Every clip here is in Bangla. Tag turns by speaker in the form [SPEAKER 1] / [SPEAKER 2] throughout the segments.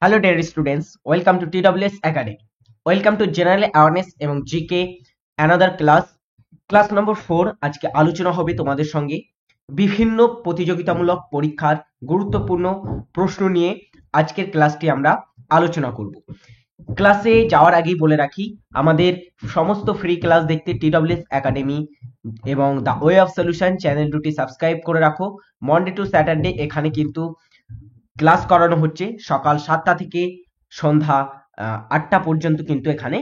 [SPEAKER 1] Hello dear students, welcome to TWS academy. Welcome to general awareness এবং জিকে অ্যানাদার ক্লাস নম্বর 4। আজকে আলোচনা হবে তোমাদের সঙ্গে বিভিন্ন প্রতিযোগিতামূলক পরীক্ষার গুরুত্বপূর্ণ প্রশ্ন নিয়ে। আজকের ক্লাসটি আমরা আলোচনা করব। ক্লাসে যাওয়ার আগেই বলে রাখি, আমাদের সমস্ত ফ্রি ক্লাস দেখতে TWS একাডেমি এবং the way of solution channel দুটি সাবস্ক্রাইব করে রাখো। মন্ডে টু স্যাটারডে এখানে কিন্তু ক্লাস করানো হচ্ছে সকাল 7টা থেকে সন্ধ্যা 8টা পর্যন্ত, কিন্তু এখানে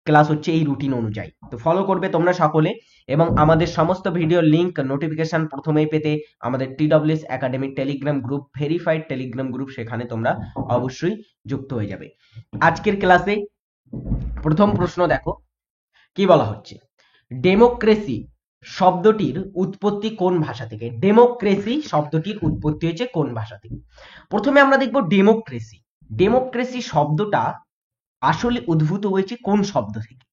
[SPEAKER 1] ক্লাস হচ্ছে এই রুটিন অনুযায়ী। তো ফলো করবে তোমরা সকলে, এবং আমাদের সমস্ত ভিডিও লিংক নোটিফিকেশন প্রথমেই পেতে আমাদের TWS academy Telegram group, verified Telegram group, সেখানে তোমরা অবশ্যই যুক্ত হয়ে যাবে। আজকের ক্লাসে প্রথম প্রশ্ন দেখো, কি বলা হচ্ছে, ডেমোক্রেসি শব্দটির উৎপত্তি কোন ভাষা থেকে? ডেমোক্রেসি শব্দটির উৎপত্তি হয়েছে কোন ভাষা থেকে? প্রথমে আমরা দেখব ডেমোক্রেসি শব্দটা আসলে উদ্ভূত হয়েছে কোন শব্দ থেকে?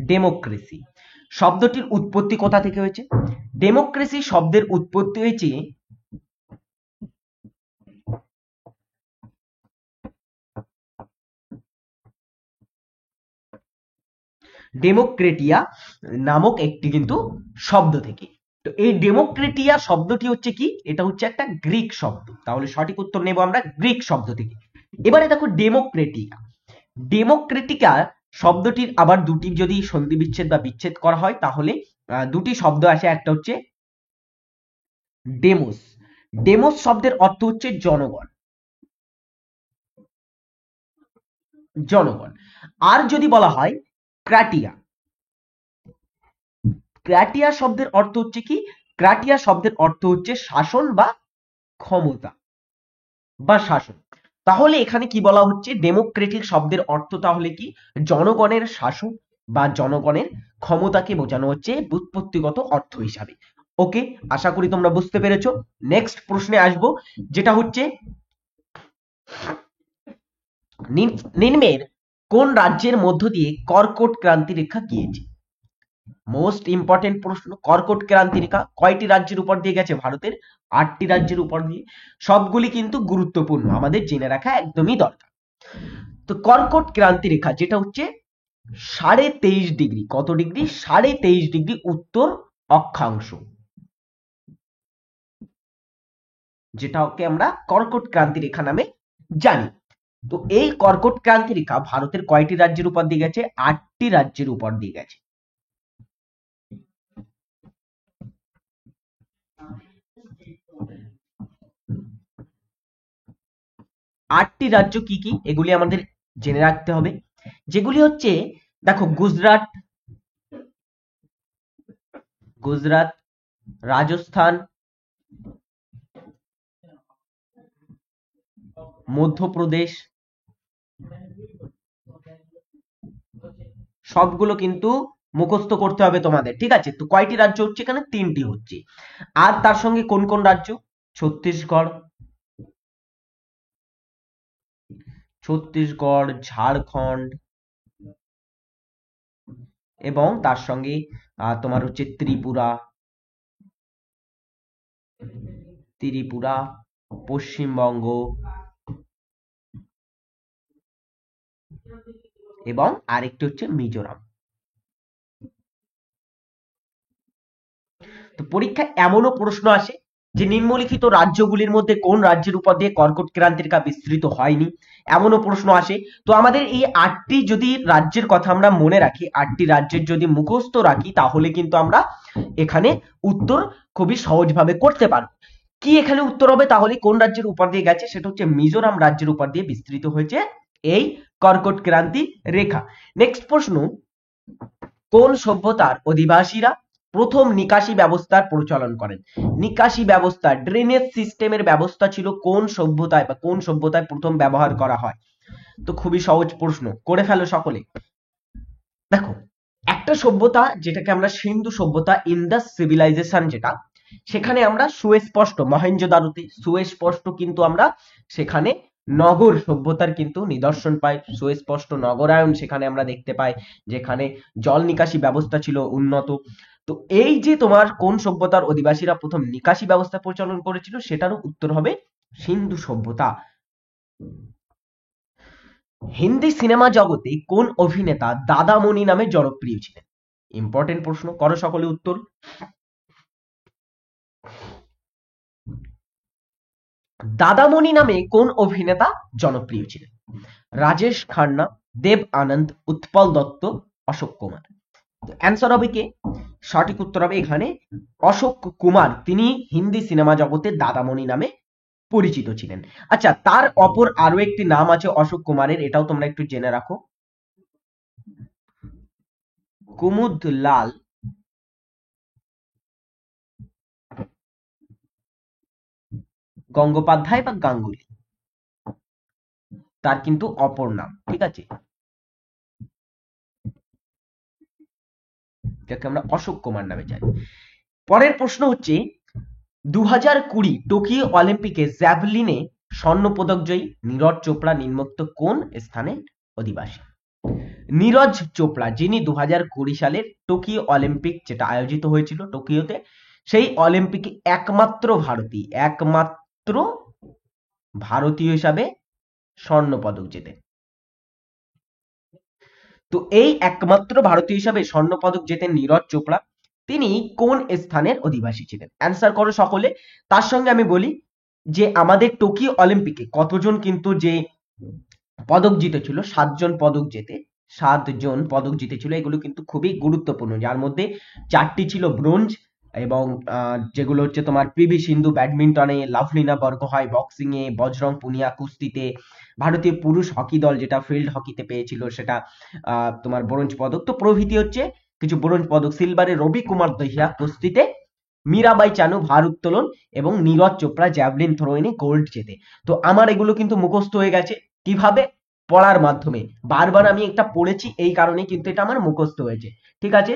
[SPEAKER 1] ডেমোক্রেসি শব্দটির উৎপত্তি কোথা থেকে হয়েছে? ডেমোক্রেসি শব্দের উৎপত্তি হয়েছে ডেমোক্রেটিয়া নামক একটি কিন্তু শব্দ থেকে। তো এই ডেমোক্রেটিয়া শব্দটি হচ্ছে কি? এটা হচ্ছে একটা গ্রিক শব্দ। তাহলে সঠিক উত্তর নেব আমরা গ্রিক শব্দ থেকে। এবারে দেখো ডেমোক্রেটিকা শব্দটির আবার দুটি যদি সন্ধি বিচ্ছেদ বা বিচ্ছেদ করা হয় তাহলে দুটি শব্দ আসে। একটা হচ্ছে ডেমোস। ডেমোস শব্দের অর্থ হচ্ছে জনগণ। আর যদি বলা হয় ক্রাটিয়া শব্দের অর্থ হচ্ছে কি? ক্রাটিয়া শব্দের অর্থ হচ্ছে শাসন বা ক্ষমতা বা শাসন। তাহলে এখানে কি বলা হচ্ছে? ডেমোক্রেটিক শব্দের অর্থ তাহলে কি? জনগণের শাসন বা জনগণের ক্ষমতাকে বোঝানো হচ্ছে ব্যুৎপত্তিগত অর্থ হিসাবে। ওকে, আশা করি তোমরা বুঝতে পেরেছো। নেক্সট প্রশ্নে আসবো, যেটা হচ্ছে নিম্নের কোন রাজ্যের মধ্য দিয়ে কর্কট ক্রান্তি রেখা গিয়েছে? মোস্ট ইম্পর্টেন্ট প্রশ্ন। কর্কট ক্রান্তি রেখা কয়টি রাজ্যের উপর দিয়ে গেছে? ভারতের 8টি রাজ্যের উপর দিয়ে। সবগুলি কিন্তু গুরুত্বপূর্ণ, আমাদের জেনে রাখা একদমই দরকার। তো কর্কট ক্রান্তি রেখা যেটা হচ্ছে 23.5 ডিগ্রি, কত ডিগ্রি? 23.5 ডিগ্রি উত্তর অক্ষাংশ, যেটাকে আমরা কর্কট ক্রান্তি রেখা নামে জানি। তো এই কর্কট ক্রান্তি রেখা ভারতের কয়টি রাজ্যের উপর দিয়ে গেছে? 8টি রাজ্যের উপর দিয়ে গেছে। আটটি রাজ্য কি কি এগুলি আমাদের জেনে রাখতে হবে, যেগুলি হচ্ছে দেখো, গুজরাট, রাজস্থান, মধ্যপ্রদেশ, সবগুলো কিন্তু মুখস্থ করতে হবে তোমাদের, ঠিক আছে? তো কয়টি রাজ্য হচ্ছে এখানে? 3টি হচ্ছে। আর তার সঙ্গে কোন কোন রাজ্য? ছত্তিশগড়, ঝাড়খণ্ড, এবং তার সঙ্গে তোমার হচ্ছে ত্রিপুরা, পশ্চিমবঙ্গ এবং আরেকটি হচ্ছে মিজোরাম। তো পরীক্ষায় এমনও প্রশ্ন আসে যে নিম্নলিখিত রাজ্যগুলির মধ্যে কোন রাজ্যের উপর দিয়ে কর্কট ক্রান্তি রেখা বিস্তৃত হয়নি, এমনও প্রশ্ন আসে। তো আমাদের এই 8টি যদি রাজ্যের কথা আমরা মনে রাখি, 8টি রাজ্যের যদি মুখস্থ রাখি, তাহলে কিন্তু আমরা এখানে উত্তর খুবই সহজভাবে করতে পারবো। কি এখানে উত্তর হবে? তাহলে কোন রাজ্যের উপর দিয়ে গেছে? সেটা হচ্ছে মিজোরাম রাজ্যের উপর দিয়ে বিস্তৃত হয়েছে এই কর্কট ক্রান্তি রেখা। নেক্সট প্রশ্ন, কোন সভ্যতার অধিবাসীরা প্রথম নিকাশি ব্যবস্থার প্রচলন করেন? নিকাশি ব্যবস্থা, ড্রেনেজ সিস্টেমের ব্যবস্থা ছিল কোন সভ্যতায় বা কোন সভ্যতায় প্রথম ব্যবহার করা হয়? তো খুবই সহজ প্রশ্ন, করে ফেলো সকলে। দেখো, একটা সভ্যতা যেটাকে আমরা সিন্ধু সভ্যতা, ইন্দাস সিভিলাইজেশন, যেটা সেখানে আমরা সুস্পষ্ট মহেঞ্জোদারোতে সুস্পষ্ট কিন্তু আমরা সেখানে নগর সভ্যতার কিন্তু নিদর্শন পাই, সুস্পষ্ট নগরায়ন সেখানে আমরা দেখতে পাই, যেখানে জল নিকাশি ব্যবস্থা ছিল উন্নত। তো এই যে তোমার কোন সভ্যতার অধিবাসীরা প্রথম নিকাশি ব্যবস্থা প্রচলন করেছিল, সেটারও উত্তর হবে সিন্ধু সভ্যতা। হিন্দি সিনেমা জগতে কোন অভিনেতা দাদামণি নামে জনপ্রিয় ছিলেন? ইম্পর্টেন্ট প্রশ্ন, করো সকলে উত্তর। দাদামণি নামে কোন অভিনেতা জনপ্রিয় ছিলেন? রাজেশ খান্না, দেব আনন্দ, উৎপল দত্ত, অশোক কুমার। অ্যান্সার হবে কে? সঠিক উত্তর হবে এখানে অশোক কুমার। তিনি হিন্দি সিনেমা জগতে দাদামণি নামে পরিচিত ছিলেন। আচ্ছা, তার অপর আরো একটি নাম আছে অশোক কুমারের, এটাও তোমরা একটু জেনে রাখো, কুমুদলাল গঙ্গোপাধ্যায় বা গাঙ্গুলি, তার কিন্তু অপর নাম। ঠিক আছে, যাকে আমরা অশোক কুমার নামে জানি। পরের প্রশ্ন হচ্ছে 2020 টোকিও অলিম্পিকে জ্যাভলিনে স্বর্ণপদক জয়ী নীরজ চোপড়া নিম্নোক্ত কোন স্থানের অধিবাসী? নীরজ চোপড়া, যিনি 2020 সালের টোকিও অলিম্পিক যেটা আয়োজিত হয়েছিল টোকিওতে, সেই অলিম্পিকে একমাত্র ভারতীয় হিসাবে স্বর্ণ পদক জেতেন। তো এই একমাত্র ভারতীয় হিসাবে স্বর্ণ পদক জেতেন নীরজ চোপড়া। তিনি কোন স্থানের অধিবাসী ছিলেন? অ্যান্সার করো সকলে। তার সঙ্গে আমি বলি যে আমাদের টোকিও অলিম্পিকে কতজন কিন্তু যে পদক জিতেছিল, 7জন পদক জিতেছিল। এগুলো কিন্তু খুবই গুরুত্বপূর্ণ, যার মধ্যে 4টি ছিল ব্রোঞ্জ, এবং যেগুলো হচ্ছে তোমার পিভি সিন্ধু ব্যাডমিন্টনে, লাভলিনা বরগোহাই বক্সিং এ, বজরং পুনিয়া কুস্তিতে, ভারতীয় পুরুষ হকি দল যেটা ফিল্ড হকিতে পেয়েছিল সেটা তোমার ব্রোঞ্জ পদক। তো প্রভৃতি হচ্ছে কিছু ব্রোঞ্জ পদক। সিলভারে রবি কুমার দহিয়া কুস্তিতে, মীরাবাই চানু ভারোত্তোলন, এবং নীরজ চোপড়া জ্যাভলিন থ্রোইনে গোল্ড জেতে। তো আমার এগুলো কিন্তু মুখস্থ হয়ে গেছে। কিভাবে? পড়ার মাধ্যমে। বারবার আমি একটা পড়েছি, এই কারণে কিন্তু এটা আমার মুখস্থ হয়েছে। ঠিক আছে,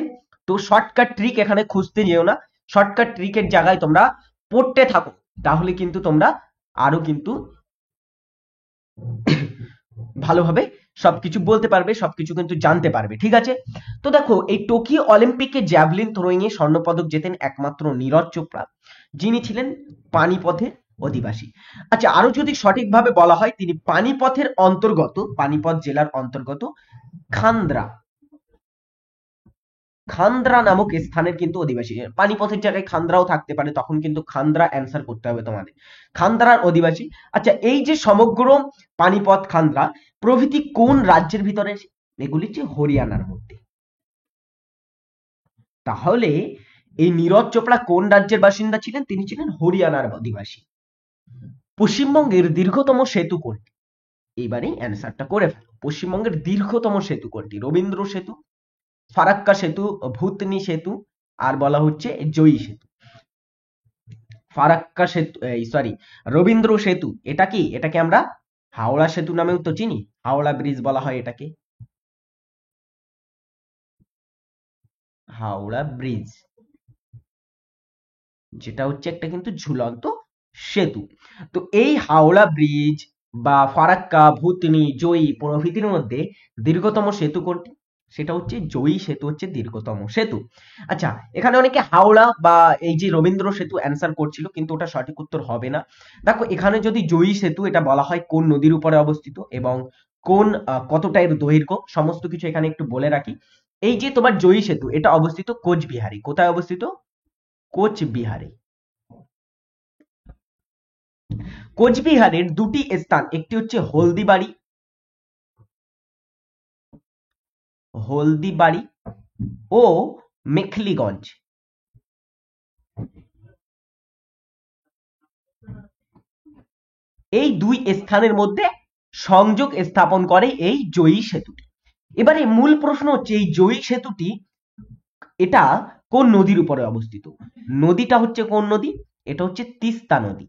[SPEAKER 1] তো শর্টকাট ট্রিক এখানে খুঁজতে যেও না, শর্টকাট ট্রিকের জায়গায় তোমরা পড়তে থাকো, তাহলে কিন্তু তোমরা আরো কিন্তু ভালোভাবে সবকিছু বলতে পারবে, সবকিছু কিন্তু জানতে পারবে। ঠিক আছে, তো দেখো এই টোকিও অলিম্পিকে জ্যাভলিন থ্রোয়িং এ স্বর্ণপদক জেতেন একমাত্র নীরজ চোপড়া, যিনি ছিলেন পানিপথের অধিবাসী। আচ্ছা, আরো যদি সঠিকভাবে বলা হয়, তিনি পানিপথ জেলার অন্তর্গত খান্দ্রা নামক স্থানের কিন্তু অধিবাসী। পানিপথের জায়গায় খান্দ্রাও থাকতে পারে, তখন কিন্তু খান্দ্রা অ্যান্সার করতে হবে তোমাদের, খান্দ্রার অধিবাসী। আচ্ছা, এই যে সমগ্র পানিপথ, খান্দ্রা প্রভৃতি কোন রাজ্যের ভিতরে? এগুলি হচ্ছে হরিয়ানার মধ্যে। তাহলে এই নীরজ চোপড়া কোন রাজ্যের বাসিন্দা ছিলেন? তিনি ছিলেন হরিয়ানার অধিবাসী। পশ্চিমবঙ্গের দীর্ঘতম সেতু কোনটি? এইবারেই অ্যান্সারটা করে ফেলো। পশ্চিমবঙ্গের দীর্ঘতম সেতু কোনটি? রবীন্দ্র সেতু, ফারাক্কা সেতু, ভূতনি সেতু, আর বলা হচ্ছে জয়ী সেতু। ফারাক্কা সেতু, সরি, রবীন্দ্র সেতু। এটা কি? এটাকে আমরা হাওড়া সেতু নামেও তো চিনি, হাওড়া ব্রিজ বলা হয় এটাকে, হাওড়া ব্রিজ, যেটা হচ্ছে একটা কিন্তু ঝুলন্ত সেতু। তো এই হাওড়া ব্রিজ বা ফারাক্কা, ভূতনি, জয়ী প্রভৃতির মধ্যে দীর্ঘতম সেতু কোনটি? সেটা হচ্ছে জয়ী সেতু, হচ্ছে দীর্ঘতম সেতু। আচ্ছা, এখানে অনেকে হাওড়া বা এই যে রবীন্দ্র সেতু অ্যান্সার করছিল, কিন্তু ওটা সঠিক উত্তর হবে না। দেখো, এখানে যদি জয়ী সেতু, এটা বলা হয় কোন নদীর উপরে অবস্থিত এবং কোন কতটা এর দৈর্ঘ্য, সমস্ত কিছু এখানে একটু বলে রাখি। এই যে তোমার জয়ী সেতু, এটা অবস্থিত কোচবিহারে। কোথায় অবস্থিত? কোচবিহারে। কোচবিহারের দুটি স্থান, একটি হচ্ছে হলদিবাড়ি ও মেখলিগঞ্জ। এই দুই স্থানের মধ্যে সংযোগ স্থাপন করে এই জয়ী সেতুটি। এবারে মূল প্রশ্ন হচ্ছে, এই জয়ী সেতুটি এটা কোন নদীর উপরে অবস্থিত? নদীটা হচ্ছে কোন নদী? এটা হচ্ছে তিস্তা নদী।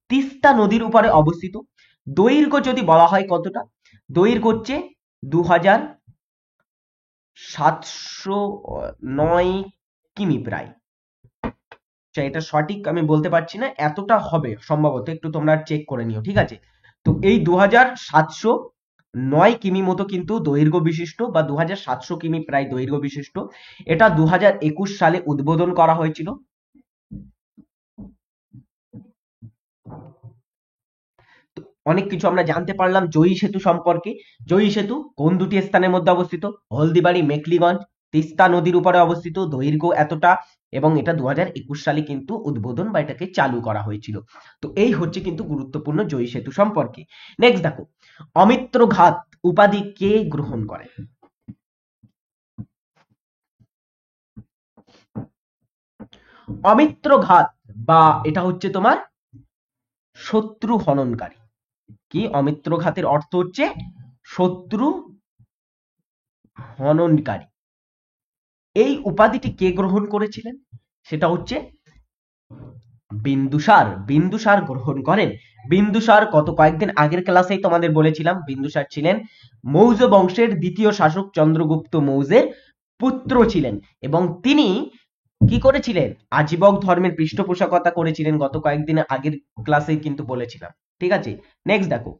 [SPEAKER 1] তিস্তা নদীর উপরে অবস্থিত। দৈর্ঘ্য যদি বলা হয় কতটা? দৈর্ঘ্য হচ্ছে 2709 কিমি প্রায়। এটা সঠিক আমি বলতে পারছি না, এতটা হবে সম্ভবত, একটু তোমরা চেক করে নিও, ঠিক আছে। তো এই 2709 কিমি মতো কিন্তু দৈর্ঘ্য বিশিষ্ট, বা 2700 কিমি প্রায় দৈর্ঘ্য বিশিষ্ট, এটা 2021 সালে উদ্বোধন করা হয়েছিল। অনেক কিছু আমরা জানতে পারলাম জয়ী সেতু সম্পর্কে। জয়ী সেতু কোন দুটি স্থানের মধ্যে অবস্থিত? হলদিবাড়ি, মেখলিগঞ্জ, তিস্তা নদীর উপরে অবস্থিত, দৈর্ঘ্য এতটা, এবং এটা 2021 সালে কিন্তু উদ্বোধন বা এটাকে চালু করা হয়েছিল। তো এই হচ্ছে কিন্তু গুরুত্বপূর্ণ জয়ী সেতু সম্পর্কে। নেক্সট দেখো, অমিত্র ঘাত উপাধি কে গ্রহণ করে? অমিত্র ঘাত বা এটা হচ্ছে তোমার শত্রু হননকারী। কি অমিত্র ঘাতের অর্থ হচ্ছে শত্রু হননকারী। এই উপাধিটি কে গ্রহণ করেছিলেন? সেটা হচ্ছে বিন্দুসার। বিন্দুসার গ্রহণ করেন। বিন্দুসার কত কয়েকদিন আগের ক্লাসেই তোমাদের বলেছিলাম, বিন্দুসার ছিলেন মৌর্য বংশের দ্বিতীয় শাসক চন্দ্রগুপ্ত মৌর্যের পুত্র ছিলেন, এবং তিনি কি করেছিলেন? আজীবক ধর্মের পৃষ্ঠপোষকতা করেছিলেন, গত কয়েকদিন আগের ক্লাসে কিন্তু বলেছিলাম, ঠিক আছে। নেক্সট দেখো,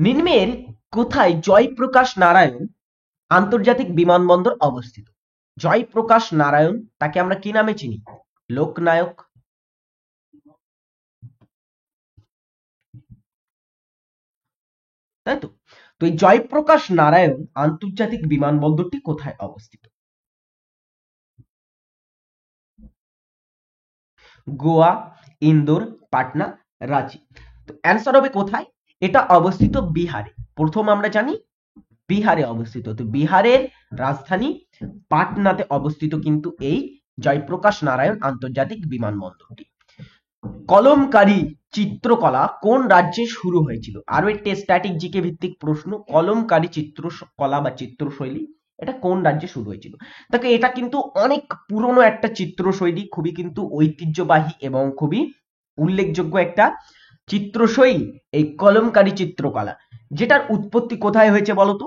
[SPEAKER 1] নিম্নের কোথায় জয়প্রকাশ নারায়ণ আন্তর্জাতিক বিমানবন্দর অবস্থিত? জয়প্রকাশ নারায়ণ, তাকে আমরা কি নামে চিনি? লোকনায়ক। তাই তো। তো এই জয়প্রকাশ নারায়ণ আন্তর্জাতিক বিমানবন্দরটি কোথায় অবস্থিত? গোয়া, ইন্দোর, পাটনা, রাঁচি। তো অ্যান্সার হবে কোথায়? এটা অবস্থিত বিহারে। প্রথম আমরা জানি বিহারে অবস্থিত। তো বিহারের রাজধানী পাটনাতে অবস্থিত কিন্তু এই জয়প্রকাশ নারায়ণ আন্তর্জাতিক বিমানবন্দরটি। কলমকারী চিত্রকলা কোন রাজ্যে শুরু হয়েছিল? আরো একটি স্ট্যাটিক জিকে ভিত্তিক প্রশ্ন, কলমকারী চিত্রকলা বা চিত্রশৈলী এটা কোন রাজ্যে শুরু হয়েছিল? দেখো এটা কিন্তু অনেক পুরনো একটা চিত্রশৈলী, খুবই কিন্তু ঐতিহ্যবাহী এবং খুবই উল্লেখযোগ্য একটা চিত্রশৈলী এই কলমকারী চিত্রকলা, যেটার উৎপত্তি কোথায় হয়েছে বলতো?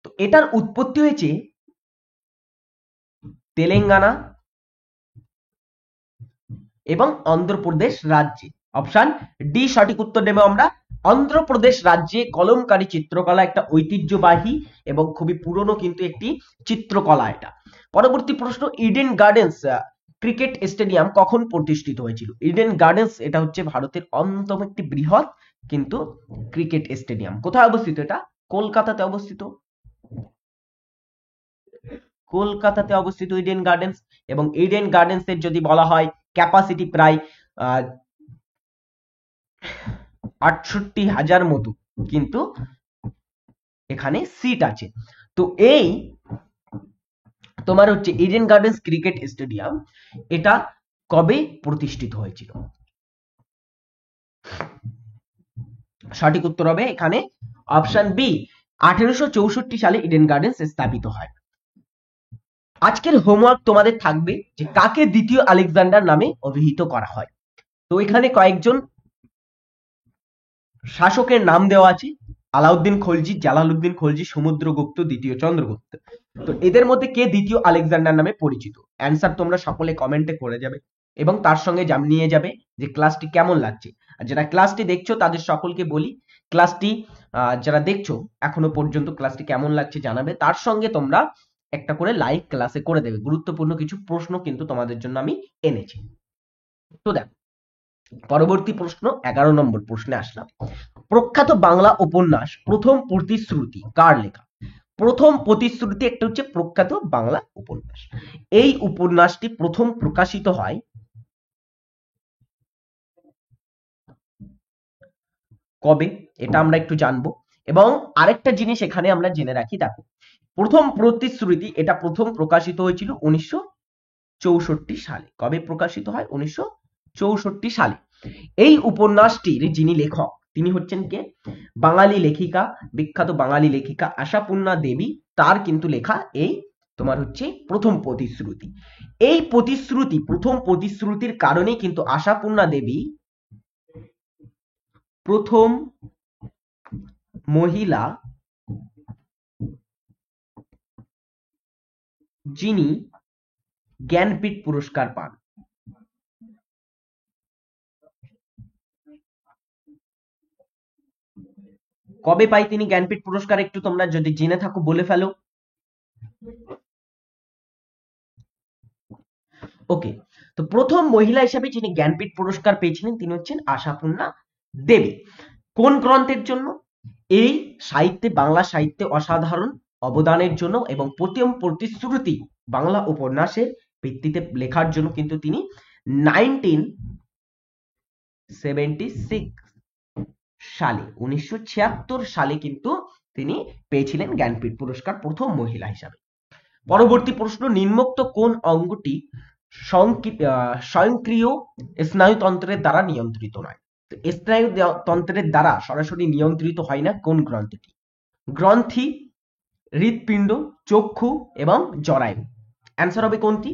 [SPEAKER 1] তো এটার উৎপত্তি হয়েছে তেলেঙ্গানা এবং অন্ধ্রপ্রদেশ রাজ্যে। অপশন ডি সঠিক উত্তর নেব আমরা। অন্ধ্রপ্রদেশ রাজ্যে কলমকারী চিত্রকলা একটা ঐতিহ্যবাহী এবং খুবই পুরনো কিন্তু একটি চিত্রকলা এটা। পরবর্তী প্রশ্ন, ইডেন গার্ডেন্স ক্রিকেট স্টেডিয়াম কখন প্রতিষ্ঠিত হয়েছিল? ইডেন গার্ডেন্স এটা হচ্ছে ভারতের অন্যতম একটি বৃহৎ কিন্তু ক্রিকেট স্টেডিয়াম। কোথায় অবস্থিত? এটা কলকাতাতে অবস্থিত। কলকাতাতে অবস্থিত ইডেন গার্ডেন্স। এবং ইডেন গার্ডেন্স এর যদি বলা হয় ক্যাপাসিটি প্রায় 68,000 মতো কিন্তু এখানে সিট আছে। তো এই তোমার হচ্ছে ইডেন গার্ডেন্স ক্রিকেট স্টেডিয়াম এটা কবে প্রতিষ্ঠিত হয়েছিল? সঠিক উত্তর হবে এখানে অপশন বি, 1864 সালে ইডেন গার্ডেন্স স্থাপিত হয়। আজকের হোমওয়ার্ক তোমাদের থাকবে যে কাকে দ্বিতীয় আলেকজান্ডার নামে অভিহিত করা হয়। তো এখানে কয়েকজন শাসকের নাম দেওয়া আছে, আলাউদ্দিন খলজি, জালালউদ্দিন খলজি, সমুদ্রগুপ্ত, দ্বিতীয় চন্দ্রগুপ্ত। তো এদের মধ্যে কে দ্বিতীয় আলেকজান্ডার নামে পরিচিত? অ্যান্সার তোমরা সকলে কমেন্টে করে যাবে এবং তার সঙ্গে জানিয়ে যাবে যে ক্লাসটি কেমন লাগছে। আর যারা ক্লাসটি দেখছো তাদের সকলকে বলি, ক্লাসটি যারা দেখছো এখনো পর্যন্ত ক্লাসটি কেমন লাগছে জানাবে, তার সঙ্গে তোমরা একটা করে লাইভ ক্লাসে করে দেবে। গুরুত্বপূর্ণ কিছু প্রশ্ন কিন্তু তোমাদের জন্য আমি এনেছি। তো দেখো, পরবর্তী প্রশ্ন 11 নম্বর প্রশ্নে আসলাম। প্রখ্যাত বাংলা উপন্যাস প্রথম প্রতিশ্রুতি কার লেখা? প্রথম প্রতিশ্রুতি একটা হচ্ছে প্রখ্যাত বাংলা উপন্যাস। এই উপন্যাসটি প্রথম প্রকাশিত হয় কবে? এটা আমরা একটু জানবো। এবং আরেকটা জিনিস এখানে আমরা জেনে রাখি, দেখো প্রথম প্রতিশ্রুতি এটা প্রথম প্রকাশিত হয়েছিল 1964 সালে। কবে প্রকাশিত হয়? 1964 সালে। এই উপন্যাসটির যিনি লেখক তিনি হচ্ছেন কে? বাঙালি লেখিকা, বিখ্যাত বাঙালি লেখিকা আশাপূর্ণা দেবী, তার কিন্তু লেখা এই তোমার হচ্ছে প্রথম প্রতিশ্রুতি। এই প্রতিশ্রুতি, প্রথম প্রতিশ্রুতির কারণেই কিন্তু আশাপূর্ণা দেবী প্রথম মহিলা যিনি জ্ঞানপীঠ পুরস্কার পান। কবে পাই তিনি জ্ঞানপীঠ পুরস্কার, একটু তোমরা যদি জেনে থাকো বলে ফেলো। ওকে, তো প্রথম মহিলা হিসাবে যিনি জ্ঞানপীঠ পুরস্কার পেয়েছিলেন তিনি হচ্ছেন আশাপূর্ণা দেবী। কোন গ্রন্থের জন্য? এই সাহিত্যে, বাংলা সাহিত্যে অসাধারণ অবদানের জন্য এবং প্রথম প্রতিশ্রুতি বাংলা উপন্যাসের ভিত্তিতে লেখার জন্য কিন্তু তিনি 1976 সালে কিন্তু তিনি পেয়েছিলেন জ্ঞানপীঠ পুরস্কার প্রথম মহিলা হিসাবে। পরবর্তী প্রশ্ন, নিম্নোক্ত কোন অঙ্গটি স্বয়ংক্রিয় স্নায়ুতন্ত্রের দ্বারা নিয়ন্ত্রিত নয়? স্নায়ুতন্ত্রের দ্বারা সরাসরি নিয়ন্ত্রিত হয় না কোন গ্রন্থিটি? গ্রন্থি, হৃৎপিণ্ড, চক্ষু এবং জরায়ু। অ্যান্সার হবে কোনটি?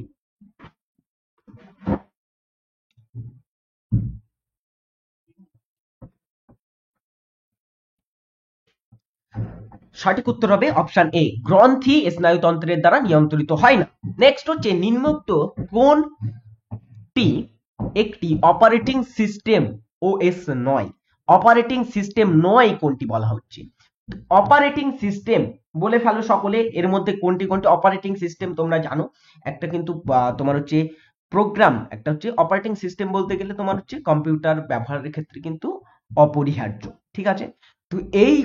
[SPEAKER 1] সঠিক উত্তর হবে অপশন এ, গ্রন্থি স্নায়ুতন্ত্রের দ্বারা নিয়ন্ত্রিত হয় না। নেক্সট হচ্ছে, নিম্নোক্ত কোনটি একটি অপারেটিং সিস্টেম ওএস নয়? অপারেটিং সিস্টেম নয় কোনটি বলা হচ্ছে? অপারেটিং সিস্টেম বলে ফেলো সকলে, এর মধ্যে কোনটি কোনটি অপারেটিং সিস্টেম তোমরা জানো। একটা কিন্তু তোমার হচ্ছে প্রোগ্রাম, একটা হচ্ছে অপারেটিং সিস্টেম বলতে গেলে তোমার হচ্ছে কম্পিউটার ব্যবহারের ক্ষেত্রে কিন্তু অপরিহার্য, ঠিক আছে। তো এই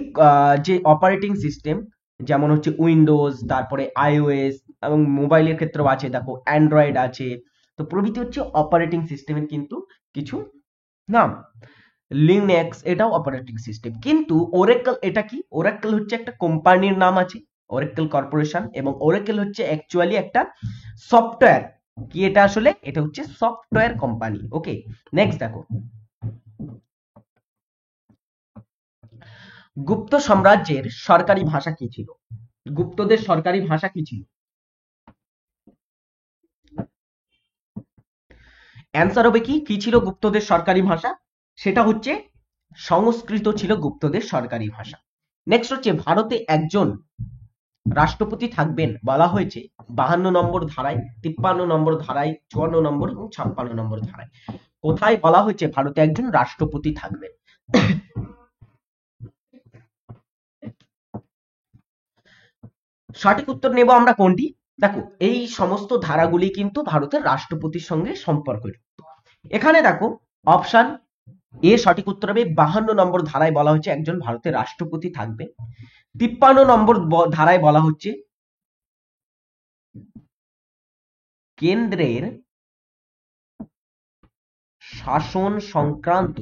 [SPEAKER 1] যে অপারেটিং সিস্টেম, যেমন হচ্ছে উইন্ডোজ, তারপরে আইওএস এবং মোবাইলের ক্ষেত্রেও আছে, দেখো অ্যান্ড্রয়েড আছে, তো প্রভৃতি হচ্ছে অপারেটিং সিস্টেমের কিন্তু কিছু নাম। লিনাক্স এটাও অপারেটিং সিস্টেম। কিন্তু ওরাকল এটা কি? ওরাকল হচ্ছে একটা কোম্পানির নাম আছে, ওরাকল কর্পোরেশন, এবং ওরাকল হচ্ছে অ্যাকচুয়ালি একটা সফটওয়্যার। কি এটা আসলে? এটা হচ্ছে সফটওয়্যার কোম্পানি। ওকে, নেক্সট দেখো, গুপ্ত সাম্রাজ্যের সরকারি ভাষা কি ছিল? গুপ্তদের সরকারি ভাষা কি ছিল? অ্যান্সার হবে কি? কি ছিল গুপ্তদের সরকারি ভাষা? সেটা হচ্ছে সংস্কৃত ছিল গুপ্তদের সরকারি ভাষা। নেক্সট হচ্ছে, ভারতে একজন রাষ্ট্রপতি থাকবেন বলা হয়েছে 52 নম্বর ধারায়, 53 নম্বর ধারায়, 54 নম্বর এবং 56 নম্বর ধারায়। কোথায় বলা হয়েছে ভারতে একজন রাষ্ট্রপতি থাকবেন? সঠিক উত্তর নেব আমরা কোনটি? দেখো, এই সমস্ত ধারাগুলি কিন্তু ভারতের রাষ্ট্রপতির সঙ্গে সম্পর্কযুক্ত। এখানে দেখো অপশন এ সঠিক উত্তর হবে। 52 নম্বর ধারায় বলা হচ্ছে একজন ভারতের রাষ্ট্রপতি থাকবে। 53 নম্বর ধারায় বলা হচ্ছে কেন্দ্রের শাসন সংক্রান্ত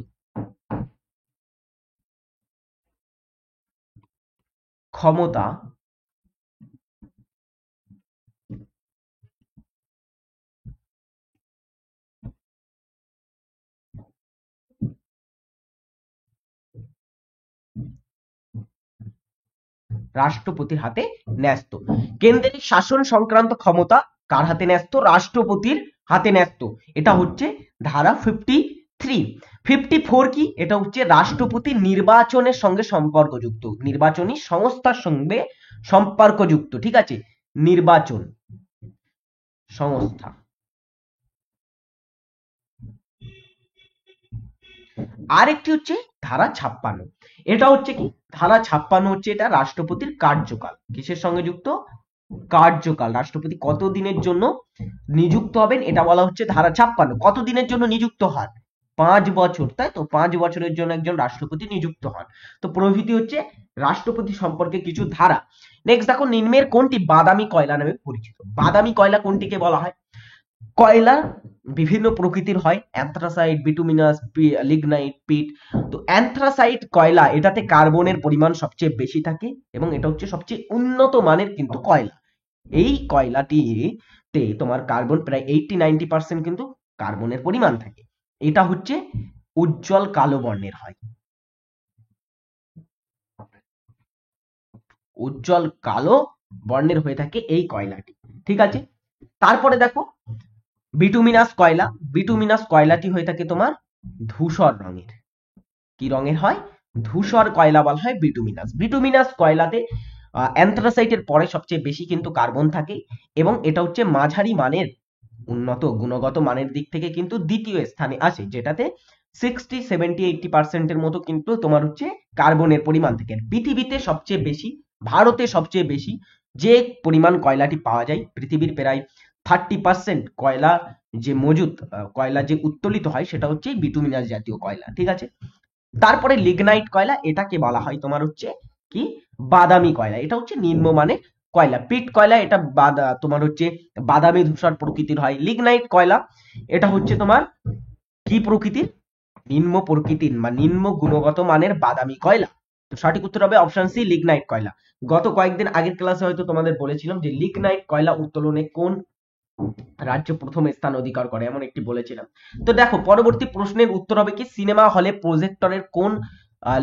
[SPEAKER 1] ক্ষমতা রাষ্ট্রপতির হাতে ন্যস্ত। কেন্দ্রের শাসন সংক্রান্ত ক্ষমতা কার হাতে ন্যস্ত? রাষ্ট্রপতির হাতে ন্যস্ত। এটা হচ্ছে ধারা 53। 54 কি? এটা হচ্ছে রাষ্ট্রপতি নির্বাচনের সঙ্গে সম্পর্কযুক্ত, নির্বাচনী সংস্থার সঙ্গে সম্পর্কযুক্ত, ঠিক আছে, নির্বাচন সংস্থা। আরেকটি হচ্ছে ধারা 56। এটা হচ্ছে কি? ধারা 56 হচ্ছে এটা রাষ্ট্রপতির কার্যকাল। কিসের সঙ্গে যুক্ত? কার্যকাল। রাষ্ট্রপতি কত দিনের জন্য নিযুক্ত হবেন এটা বলা হচ্ছে ধারা 56। কত দিনের জন্য নিযুক্ত হন? 5 বছর, তাই তো? 5 বছরের জন্য একজন রাষ্ট্রপতি নিযুক্ত হন। তো প্রভৃতি হচ্ছে রাষ্ট্রপতি সম্পর্কে কিছু ধারা। নেক্সট দেখো, নিম্নের কোনটি বাদামি কয়লা নামে পরিচিত? বাদামি কয়লা কোনটিকে বলা হয়? কয়লা বিভিন্ন প্রকৃতির হয়, অ্যান্থ্রাসাইট, বিটুমিনাস, লিগনাইট, পিট। তো অ্যান্থ্রাসাইট কয়লা, এটাতে কার্বনের পরিমাণ সবচেয়ে বেশি থাকে এবং এটা হচ্ছে সবচেয়ে উন্নত মানের কিন্তু কয়লা। এই কয়লাটিতে তোমার কার্বন প্রায় 80-90% কিন্তু কার্বনের পরিমাণ থাকে। এটা হচ্ছে উজ্জ্বল কালো বর্ণের হয়, উজ্জ্বল কালো বর্ণের হয়ে থাকে এই কয়লাটি, ঠিক আছে। তারপরে দেখো বিটুমিনাস কয়লা, বিটুমিনাস কয়লাটি হয়ে থাকে তোমার ধূসর রঙের, কি রঙের হয়? ধূসর কয়লা বলা হয় বিটুমিনাস। বিটুমিনাস কয়লাতে অ্যান্থ্রাসাইটের পরে সবচেয়ে বেশি কিন্তু কার্বন থাকে এবং এটা হচ্ছে মাঝারি মানের, উন্নত গুণগত মানের দিক থেকে কিন্তু দ্বিতীয় স্থানে আসে, যেটাতে 60, 70, 80% মতো কিন্তু তোমার হচ্ছে কার্বনের পরিমাণ থাকে। পৃথিবীতে সবচেয়ে বেশি, ভারতে সবচেয়ে বেশি যে পরিমাণ কয়লাটি পাওয়া যায়, পৃথিবীর প্রায় 30% কয়লা যে মজুদ, কয়লা যে উত্তোলিত হয় সেটা হচ্ছে বিটুমিনাস জাতীয় কয়লা, ঠিক আছে। তারপরে লিগনাইট কয়লা, এটাকে বলা হয় তোমার হচ্ছে কি বাদামি কয়লা, এটা হচ্ছে নিম্নমানের কয়লা। পিট কয়লা এটা তোমার হচ্ছে বাদামি ধূসর প্রকৃতির হয়। লিগনাইট কয়লা এটা হচ্ছে তোমার কি প্রকৃতির? নিম্ন প্রকৃতির বা নিম্ন গুণগত মানের বাদামি কয়লা। তো সঠিক উত্তর হবে অপশন সি, লিগনাইট কয়লা। গত কয়েকদিন আগের ক্লাসে হয়তো তোমাদের বলেছিলাম যে লিগনাইট কয়লা উত্তোলনে কোন রাজ্য প্রথম স্থান অধিকার করে, এমন একটি বলেছিলাম। তো দেখো পরবর্তী প্রশ্নের উত্তর হবে কি, সিনেমা হলে প্রজেক্টরের কোন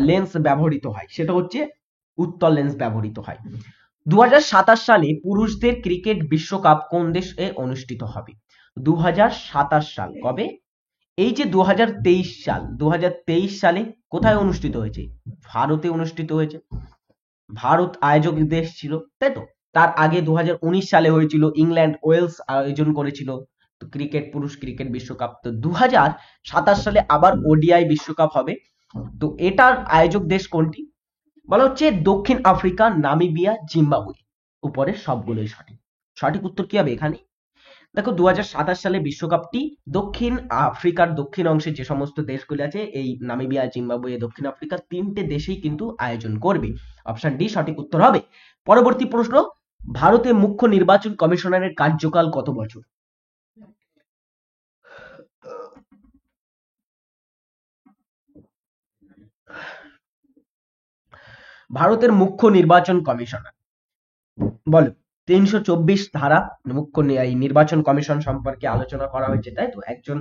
[SPEAKER 1] লেন্স ব্যবহৃত হয়? সেটা হচ্ছে উত্তল লেন্স ব্যবহৃত হয়। 2027 সালে পুরুষদের ক্রিকেট বিশ্বকাপ কোন দেশে অনুষ্ঠিত হবে? 2027 সাল কবে? এই যে 2023 সাল, 2023 সালে কোথায় অনুষ্ঠিত হয়েছে? ভারতে অনুষ্ঠিত হয়েছে। ভারত আয়োজক দেশ ছিল, তাই তো। তার আগে 2019 সালে হয়েছিল, ইংল্যান্ড ওয়েলস আয়োজন করেছিল তো ক্রিকেট, পুরুষ ক্রিকেট বিশ্বকাপ। তো 2027 সালে আবার ওডিআই বিশ্বকাপ হবে। তো এটার আয়োজক দেশ কোনটি? বলা হচ্ছে দক্ষিণ আফ্রিকা, নামিবিয়া, জিম্বাবুয়ে। উপরের সবগুলোই সঠিক। সঠিক উত্তর কি হবে এখানে? দেখো 2027 সালে বিশ্বকাপটি দক্ষিণ আফ্রিকার দক্ষিণ অংশে যে সমস্ত দেশগুলি আছে, এই নামিবিয়া, জিম্বাবুয়ে, দক্ষিণ আফ্রিকা, তিনটে দেশেই কিন্তু আয়োজন করবে। অপশন ডি সঠিক উত্তর হবে। পরবর্তী প্রশ্ন, ভারতের মুখ্য নির্বাচন কমিশনারের কার্যকাল কত বছর? ভারতের মুখ্য নির্বাচন কমিশনার, বলো। 324 ধারা মুখ্য এই নির্বাচন কমিশন সম্পর্কে আলোচনা করা হয়েছে, তাই তো। একজন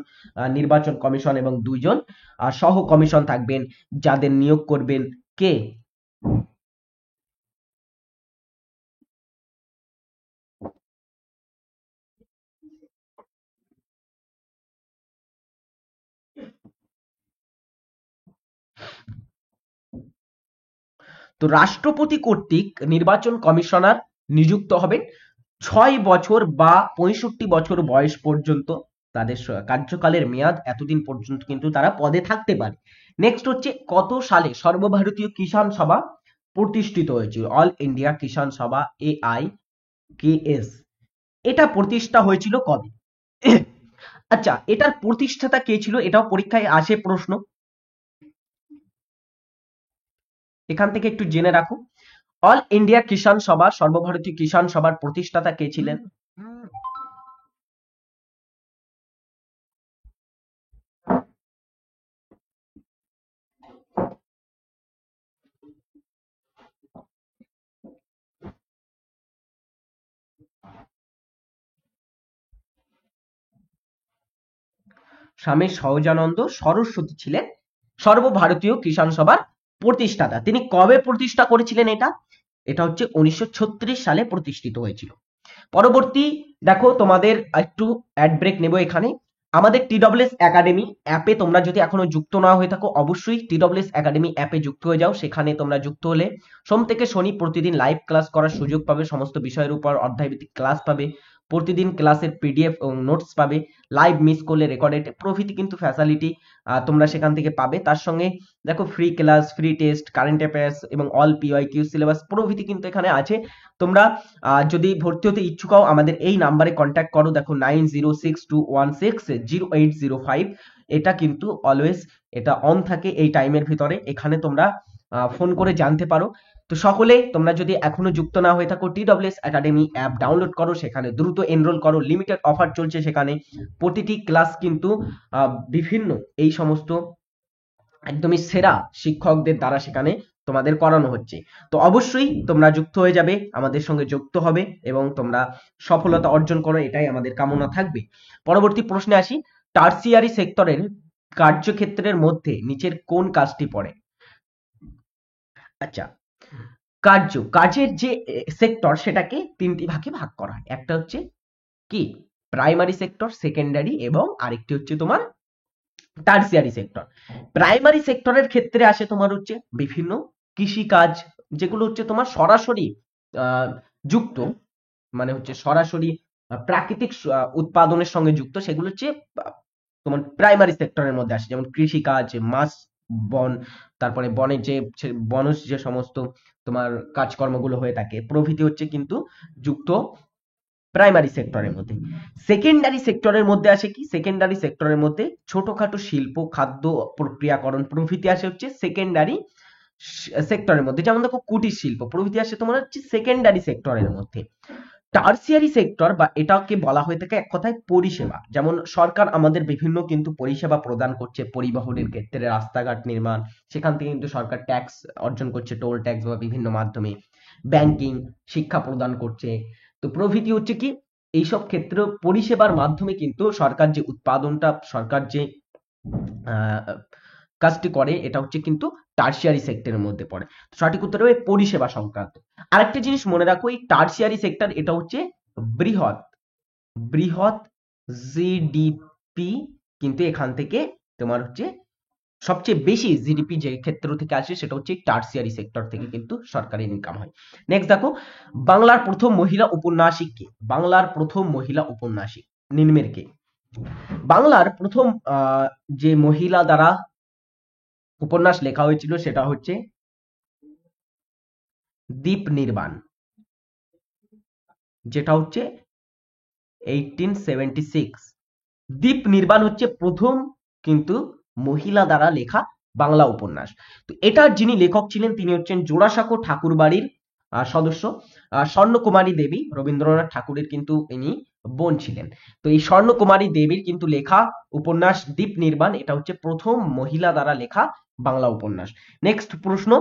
[SPEAKER 1] নির্বাচন কমিশন এবং দুইজন সহ কমিশন থাকবেন, যাদের নিয়োগ করবেন কে? তো রাষ্ট্রপতি কর্তৃক নির্বাচন কমিশনার নিযুক্ত হবেন 6 বছর বা 65 বছর বয়স পর্যন্ত। তাদের কার্যকালের মেয়াদ এতদিন পর্যন্ত কিন্তু তারা পদে থাকতে পারে। নেক্সট হচ্ছে, কত সালে সর্বভারতীয় কিষাণ সভা প্রতিষ্ঠিত হয়েছিল? অল ইন্ডিয়া কিষাণ সভা, AIKS, এটা প্রতিষ্ঠা হয়েছিল কবে? আচ্ছা, এটার প্রতিষ্ঠাতা কে ছিল? এটাও পরীক্ষায় আসে প্রশ্ন, এখান থেকে একটু জেনে রাখো। অল ইন্ডিয়া কিষাণ সভা, সর্বভারতীয় কিষাণ সভার প্রতিষ্ঠাতা কে ছিলেন? স্বামী সহজানন্দ সরস্বতী ছিলেন সর্বভারতীয় কিষাণ সভার প্রতিষ্ঠাতা। তিনি কবে প্রতিষ্ঠা করেছিলেন এটা? এটা হচ্ছে 1936 সালে প্রতিষ্ঠিত হয়েছিল। পরবর্তী, দেখো তোমাদের একটু অ্যাড ব্রেক নেব এখানে। আমাদের TWS একাডেমি অ্যাপে তোমরা যদি এখনো যুক্ত না হয়ে থাকো, অবশ্যই TWS একাডেমি অ্যাপে যুক্ত হয়ে যাও। সেখানে তোমরা যুক্ত হলে সোম থেকে শনি প্রতিদিন লাইভ ক্লাস করার সুযোগ পাবে, সমস্ত বিষয়ের উপর অধ্যায়ভিত্তিক ক্লাস পাবে, প্রতিদিন ক্লাসের PDF এবং নোটস পাবে, লাইভ মিস করলে রেকর্ডেড প্রভৃতি কিন্তু ফ্যাসিলিটি তোমরা সেখান থেকে পাবে। তার সঙ্গে দেখো free class, free test, current affairs এবং অল PYQ সিলেবাস প্রভৃতি কিন্তু এখানে আছে। তোমরা যদি ভর্তি হতে ইচ্ছুক হও, আমাদের এই নাম্বারে কন্ট্যাক্ট করো। দেখো 9062160805, এটা কিন্তু অলওয়েজ এটা অন থাকে এই টাইমের ভিতরে, এখানে তোমরা ফোন করে জানতে পারো। তো সকলে তোমরা যদি এখনো যুক্ত না হয়ে থাকো, TWS একাডেমি অ্যাপ ডাউনলোড করো, সেখানে দ্রুত এনরোল করো। লিমিটেড অফার চলছে সেখানে, প্রতিটি ক্লাস কিন্তু বিভিন্ন এই সমস্ত একদমই সেরা শিক্ষকদের দ্বারা সেখানে তোমাদের করানো হচ্ছে। তো অবশ্যই তোমরা যুক্ত হয়ে যাবে, আমাদের সঙ্গে যুক্ত হবে এবং তোমরা সফলতা অর্জন করো, এটাই আমাদের কামনা থাকবে। পরবর্তী প্রশ্নে আসি, টার্সিয়ারি সেক্টরের কার্যক্ষেত্রের মধ্যে নিচের কোন কাজটি পড়ে? আচ্ছা, কাজের যে সেক্টর সেটাকে তিনটি ভাগে ভাগ করা হয়। একটা হচ্ছে কি প্রাইমারি সেক্টর, সেকেন্ডারি এবং আরেকটি হচ্ছে তোমার টার্সিয়ারি সেক্টর। প্রাইমারি সেক্টরের ক্ষেত্রে আসে তোমার হচ্ছে বিভিন্ন কৃষিকাজ, যেগুলো হচ্ছে তোমার সরাসরি আহ, যুক্ত, মানে হচ্ছে সরাসরি প্রাকৃতিক উৎপাদনের সঙ্গে যুক্ত, সেগুলো হচ্ছে তোমার প্রাইমারি সেক্টরের মধ্যে আসে, যেমন কৃষিকাজ, মাছ, বন, তারপরে বনের যে বনজ যে সমস্ত তোমার কাজকর্মগুলো হয়ে থাকে প্রভৃতি হচ্ছে কিন্তু যুক্ত প্রাইমারি সেক্টরের মধ্যে। সেকেন্ডারি সেক্টরের মধ্যে আসে কি, সেকেন্ডারি সেক্টরের মধ্যে ছোটখাটো শিল্প, খাদ্য প্রক্রিয়াকরণ প্রভৃতি আসে হচ্ছে সেকেন্ডারি সেক্টরের মধ্যে, যেমন দেখো কুটির শিল্প প্রভৃতি আসে তোমার হচ্ছে সেকেন্ডারি সেক্টরের মধ্যে। টার্সিয়ারি সেক্টর বা এটাকে বলা হয়ে থাকে এক কথায় পরিষেবা, যেমন সরকার আমাদের বিভিন্ন কিন্তু পরিষেবা প্রদান করছে, পরিবহনের ক্ষেত্রে রাস্তাঘাট নির্মাণ, সেখান থেকে কিন্তু সরকার ট্যাক্স অর্জন করছে, টোল ট্যাক্স বা বিভিন্ন মাধ্যমে, ব্যাংকিং, শিক্ষা প্রদান করছে। তো প্রভৃতি হচ্ছে কি এইসব ক্ষেত্রে পরিষেবার মাধ্যমে কিন্তু সরকার যে উৎপাদনটা, সরকার যে আহ, কাজটি করে, এটা হচ্ছে কিন্তু টার্সিয়ারি সেক্টরের মধ্যে পড়ে। সঠিক উত্তর হবে পরিষেবা সংক্রান্ত। আরেকটা জিনিস মনে রাখো, এই টার্সিয়ারি সেক্টর এটা হচ্ছে বৃহৎ বৃহৎ জিডিপি, কিন্তু এখান থেকে তোমার হচ্ছে সবচেয়ে বেশি জিডিপি যে ক্ষেত্র থেকে আসে সেটা হচ্ছে টার্সিয়ারি সেক্টর থেকে কিন্তু সরকারি ইনকাম হয়। নেক্সট দেখো, বাংলার প্রথম মহিলা উপন্যাসিক কে? বাংলার প্রথম মহিলা উপন্যাসিক নিম্নের কে? বাংলার প্রথম যে মহিলা দ্বারা উপন্যাস লেখা হয়েছিল সেটা হচ্ছে দীপ নির্বাণ, যেটা হচ্ছে 1876। দীপ নির্বাণ হচ্ছে প্রথম কিন্তু মহিলা দ্বারা লেখা বাংলা উপন্যাস। তো এটার যিনি লেখক ছিলেন তিনি হচ্ছেন জোড়াসাঁকো ঠাকুরবাড়ির সদস্য স্বর্ণকুমারী দেবী, রবীন্দ্রনাথ ঠাকুরের কিন্তু ইনি বোন ছিলেন। তো এই স্বর্ণকুমারী দেবীর কিন্তু লেখা উপন্যাস দীপ নির্বাণ, এটা হচ্ছে প্রথম মহিলা দ্বারা লেখা বাংলা উপন্যাস। নেক্সট প্রশ্ন,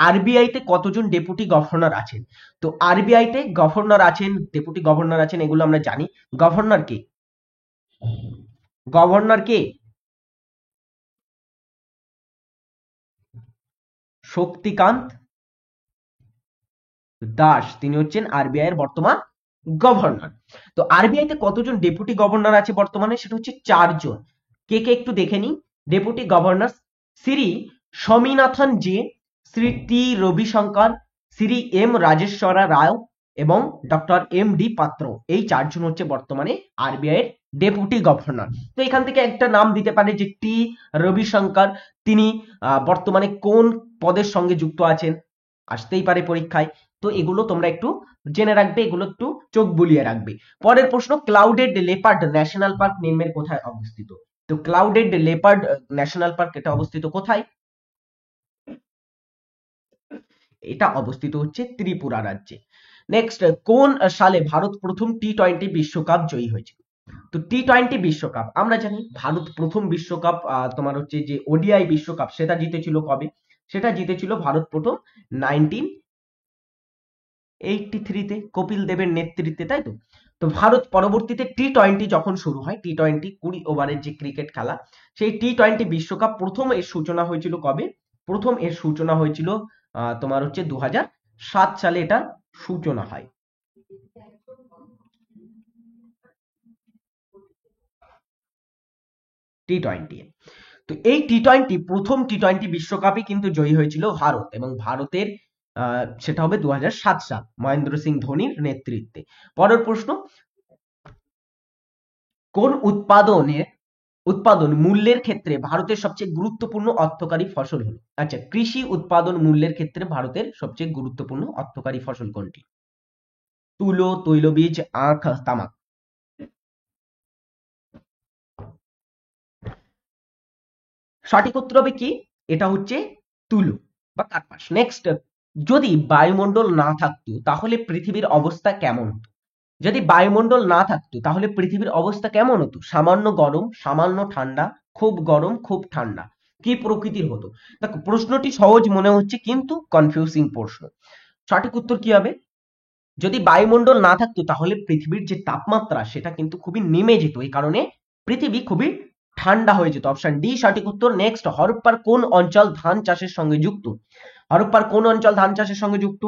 [SPEAKER 1] আরবিআই তে কতজন ডেপুটি গভর্নর আছেন? তো আরবিআই তে গভর্নর আছেন, ডেপুটি গভর্নর আছেন, এগুলো আমরা জানি। গভর্নর কে? গভর্নর কে? শক্তিকান্ত দাস, তিনি হচ্ছেন আরবিআই এর বর্তমান গভর্নর। তো আরবিআই তে কতজন ডেপুটি গভর্নর আছে বর্তমানে? সেটা হচ্ছে 4 জন। কে কে একটু দেখে নি। Deputy governor Shri Swaminathan J, Shri T Ravishankar, Shri M Rajeshwara Rao এবং ডক্টর এম ডি পাত্র, এই 4 জন হচ্ছে বর্তমানে আরবিআই এর ডেপুটি গভর্নর। তো এখান থেকে একটা নাম দিতে পারে যে টি রবিশঙ্কর, তিনি বর্তমানে কোন পদের সঙ্গে যুক্ত আছেন, আসতেই পারে পরীক্ষায়। তো এগুলো তোমরা একটু জেনে রাখবে, এগুলো একটু চোখ বুলিয়ে রাখবে। পরের প্রশ্ন, ক্লাউডেড লেপার্ড ন্যাশনাল পার্ক নিম্নের কোথায় অবস্থিত? তো ক্লাউডেড লেপার্ড ন্যাশনাল পার্ক এটা অবস্থিত কোথায়? এটা অবস্থিত হচ্ছে ত্রিপুরা রাজ্যে। নেক্সট, কোন সালে ভারত প্রথম টি-20 বিশ্বকাপ জয়ী হয়েছিল? তো টি-20 বিশ্বকাপ আমরা জানি, ভারত প্রথম বিশ্বকাপ তোমার হচ্ছে যে ওডিআই বিশ্বকাপ সেটা জিতেছিল কবে? সেটা জিতেছিল ভারত প্রথম 1983-তে কপিল দেবের নেতৃত্বে, তাই তো? তো ভারত পরবর্তীতে টি-20 যখন শুরু হয়, টি-20 20 ওভারের যে ক্রিকেট খেলা, সেই টি-20 বিশ্বকাপ প্রথম এর সূচনা হয়েছিল কবে? প্রথম এর সূচনা হয়েছিল তোমার হচ্ছে 2007 সালে এটা সূচনা হয় টি-20। তো এই টি-20 প্রথম টি-20 বিশ্বকাপই কিন্তু জয়ী হয়েছিল ভারত, এবং ভারতের সেটা হবে 2007 সাল মহেন্দ্র সিং ধোনির নেতৃত্বে। পরের প্রশ্ন, কোন উৎপাদন মূল্যের ক্ষেত্রে ভারতের সবচেয়ে গুরুত্বপূর্ণ অর্থকারী ফসল হলো? আচ্ছা, কৃষি উৎপাদন মূল্যের ক্ষেত্রে ভারতের সবচেয়ে গুরুত্বপূর্ণ অর্থকারী ফসল কোনটি? তুলো, তৈলবীজ, আখ, তামাক। সঠিক উত্তর হবে কি? এটা হচ্ছে তুলো বা কার্পাস। নেক্সট, যদি বায়ুমণ্ডল না থাকতো তাহলে পৃথিবীর অবস্থা কেমন হতো? যদি বায়ুমণ্ডল না থাকতো তাহলে পৃথিবীর অবস্থা কেমন হতো? সামান্য গরম, সামান্য ঠান্ডা, খুব গরম, খুব ঠান্ডা, কি প্রকৃতির হতো? দেখো প্রশ্নটি সহজ মনে হচ্ছে কিন্তু কনফিউজিং প্রশ্ন। সঠিক উত্তর কি হবে? যদি বায়ুমণ্ডল না থাকতো তাহলে পৃথিবীর যে তাপমাত্রা সেটা কিন্তু খুবই নেমে যেত, এই কারণে পৃথিবী খুবই ঠান্ডা হয়ে যেত। অপশন ডি সঠিক উত্তর। নেক্সট, হরপ্পার কোন অঞ্চল ধান চাষের সঙ্গে যুক্ত? হরপ্পার কোন অঞ্চল ধান চাষের সঙ্গে যুক্ত?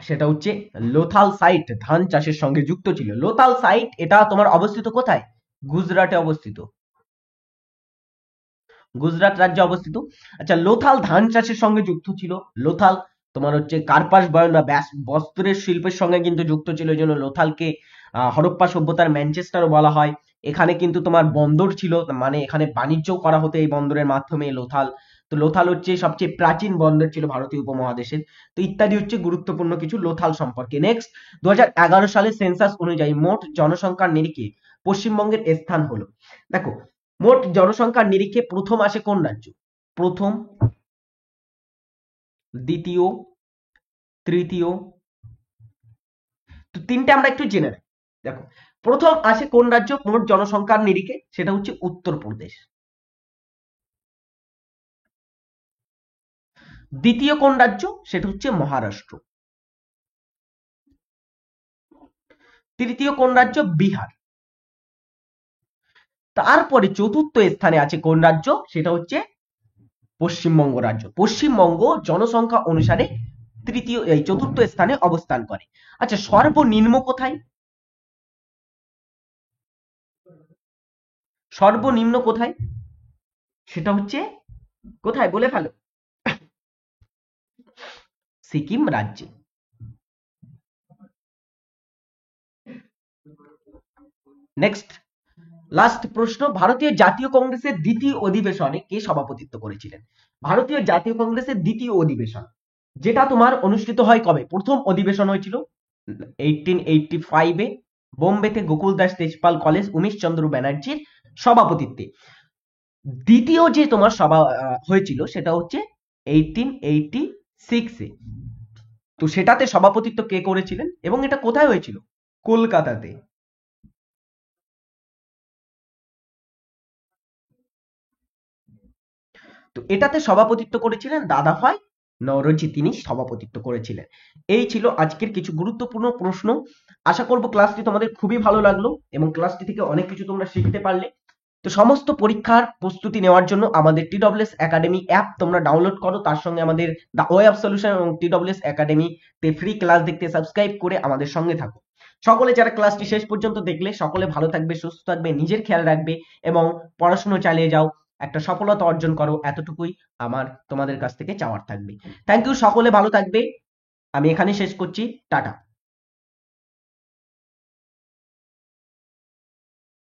[SPEAKER 1] সেটা হচ্ছে লোথাল সাইট ধান চাষের সঙ্গে যুক্ত ছিল। লোথাল সাইট এটা তোমার অবস্থিত কোথায়? গুজরাটে অবস্থিত, গুজরাট রাজ্যে অবস্থিত। আচ্ছা, লোথাল ধান চাষের সঙ্গে যুক্ত ছিল। লোথাল তোমার হচ্ছে কার্পাস বয়ন বা বস্ত্রের শিল্পের সঙ্গে কিন্তু যুক্ত ছিল, এই জন্য লোথালকে হরপ্পা সভ্যতার ম্যানচেস্টারও বলা হয়। এখানে কিন্তু তোমার বন্দর ছিল, মানে এখানে বাণিজ্য করা হতো এই বন্দরের মাধ্যমে। লোথাল, তো লোথাল হচ্ছে সবচেয়ে প্রাচীন বন্দর ছিল ভারতীয় উপমহাদেশের। তো ইত্যাদি হচ্ছে গুরুত্বপূর্ণ কিছু লোথাল সম্পর্কে। নেক্সট, 2011 সালে সেন্সাস অনুযায়ী মোট জনসংখ্যার নিরিখে পশ্চিমবঙ্গের স্থান হলো। দেখো, মোট জনসংখ্যার নিরিখে প্রথম আসে কোন রাজ্য? প্রথম, দ্বিতীয়, তৃতীয়। তো তিনটে আমরা একটু জেনে নেই। দেখো, প্রথম আসে কোন রাজ্য মোট জনসংখ্যার নিরিখে? সেটা হচ্ছে উত্তরপ্রদেশ। দ্বিতীয় কোন রাজ্য? সেটা হচ্ছে মহারাষ্ট্র। তৃতীয় কোন রাজ্য? বিহার। তারপরে চতুর্থ স্থানে আছে কোন রাজ্য? সেটা হচ্ছে পশ্চিমবঙ্গ রাজ্য। পশ্চিমবঙ্গ জনসংখ্যা অনুসারে চতুর্থ স্থানে অবস্থান করে। আচ্ছা, সর্বনিম্ন কোথায়? সর্বনিম্ন কোথায়? সেটা হচ্ছে কোথায় বলে ফেলো। সিকিম রাজ্যে। নেক্সট, লাস্ট প্রশ্ন, ভারতীয় জাতীয় কংগ্রেসের দ্বিতীয় অধিবেশনে কে সভাপতিত্ব করেছিলেন? ভারতীয় জাতীয় কংগ্রেসের দ্বিতীয় অধিবেশন, যেটা তোমার অনুষ্ঠিত হয় কবে? প্রথম অধিবেশন হয়েছিল 1885-এ বোম্বেতে গোকুল দাস তেজপাল কলেজ উমেশ চন্দ্র ব্যানার্জির সভাপতিত্বে। দ্বিতীয় যে তোমার সভা হয়েছিল সেটা হচ্ছে 1886-এ। তো সেটাতে সভাপতিত্ব কে করেছিলেন এবং এটা কোথায় হয়েছিল? কলকাতাতে। তো এটাতে সভাপতিত্ব করেছিলেন দাদাভাই নওরোজি, তিনি সভাপতিত্ব করেছিলেন। এই ছিল আজকের কিছু গুরুত্বপূর্ণ প্রশ্ন। আশা করব ক্লাসটি তোমাদের খুবই ভালো লাগলো এবং ক্লাসটি থেকে অনেক কিছু তোমরা শিখতে পারলে। তো সমস্ত পরীক্ষার প্রস্তুতি নেওয়ার জন্য আমাদের TWS একাডেমি অ্যাপ তোমরা ডাউনলোড করো, তার সঙ্গে আমাদের দ্য ওয়ে অফ সলিউশন এবং TWS একাডেমিতে ফ্রি ক্লাস দেখতে সাবস্ক্রাইব করে আমাদের সঙ্গে থাকো। সকলে যারা ক্লাসটি শেষ পর্যন্ত দেখলে সকলে ভালো থাকবে, সুস্থ থাকবে, নিজের খেয়াল রাখবে এবং পড়াশোনা চালিয়ে যাও, একটা সফলতা অর্জন করো, এতটুকুই আমার তোমাদের কাছ থেকে চাওয়ার থাকবে। থ্যাংক ইউ, সকলে ভালো থাকবে। আমি এখানে শেষ করছি, টাটা।